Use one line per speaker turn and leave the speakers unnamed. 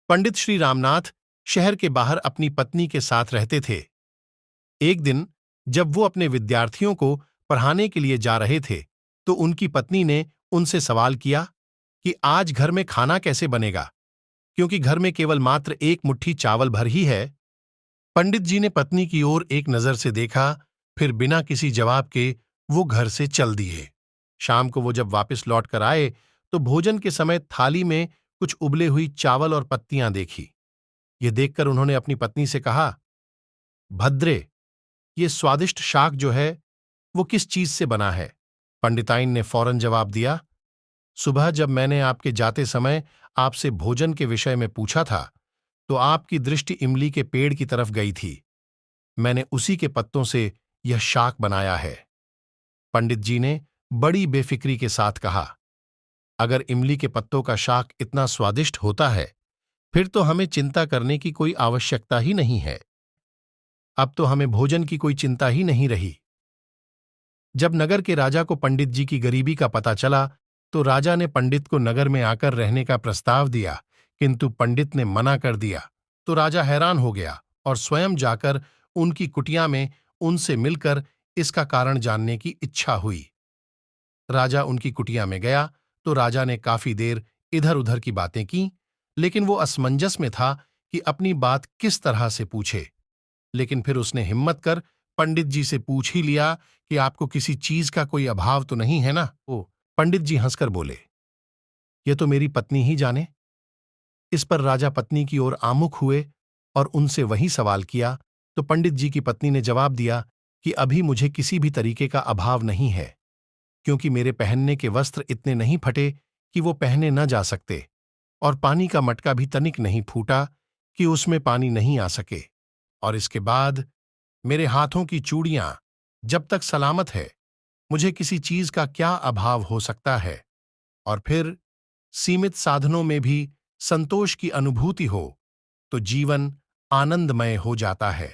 पंडित श्री रामनाथ शहर के बाहर अपनी पत्नी के साथ रहते थे। एक दिन जब वो अपने विद्यार्थियों को पढ़ाने के लिए जा रहे थे, तो उनकी पत्नी ने उनसे सवाल किया कि आज घर में खाना कैसे बनेगा, क्योंकि घर में केवल मात्र एक मुट्ठी चावल भर ही है। पंडित जी ने पत्नी की ओर एक नजर से देखा, फिर बिना किसी जवाब के वो घर से चल दिए। शाम को वो जब वापस लौट कर आए, तो भोजन के समय थाली में कुछ उबले हुई चावल और पत्तियां देखी। ये देखकर उन्होंने अपनी पत्नी से कहा, भद्रे, ये स्वादिष्ट शाक जो है वो किस चीज से बना है? पंडिताइन ने फौरन जवाब दिया, सुबह जब मैंने आपके जाते समय आपसे भोजन के विषय में पूछा था, तो आपकी दृष्टि इमली के पेड़ की तरफ गई थी। मैंने उसी के पत्तों से यह शाक बनाया है। पंडित जी ने बड़ी बेफिक्री के साथ कहा, अगर इमली के पत्तों का शाक इतना स्वादिष्ट होता है, फिर तो हमें चिंता करने की कोई आवश्यकता ही नहीं है। अब तो हमें भोजन की कोई चिंता ही नहीं रही। जब नगर के राजा को पंडित जी की गरीबी का पता चला, तो राजा ने पंडित को नगर में आकर रहने का प्रस्ताव दिया, किंतु पंडित ने मना कर दिया। तो राजा हैरान हो गया और स्वयं जाकर उनकी कुटिया में उनसे मिलकर इसका कारण जानने की इच्छा हुई। राजा उनकी कुटिया में गया तो राजा ने काफी देर इधर उधर की बातें की, लेकिन वो असमंजस में था कि अपनी बात किस तरह से पूछे। लेकिन फिर उसने हिम्मत कर पंडित जी से पूछ ही लिया कि आपको किसी चीज का कोई अभाव तो नहीं है ना? ओ, पंडित जी हंसकर बोले, ये तो मेरी पत्नी ही जाने। इस पर राजा पत्नी की ओर आमुख हुए और उनसे वही सवाल किया, तो पंडित जी की पत्नी ने जवाब दिया कि अभी मुझे किसी भी तरीके का अभाव नहीं है, क्योंकि मेरे पहनने के वस्त्र इतने नहीं फटे कि वो पहने न जा सकते, और पानी का मटका भी तनिक नहीं फूटा कि उसमें पानी नहीं आ सके। और इसके बाद मेरे हाथों की चूड़ियां जब तक सलामत है, मुझे किसी चीज का क्या अभाव हो सकता है? और फिर सीमित साधनों में भी संतोष की अनुभूति हो, तो जीवन आनंदमय हो जाता है।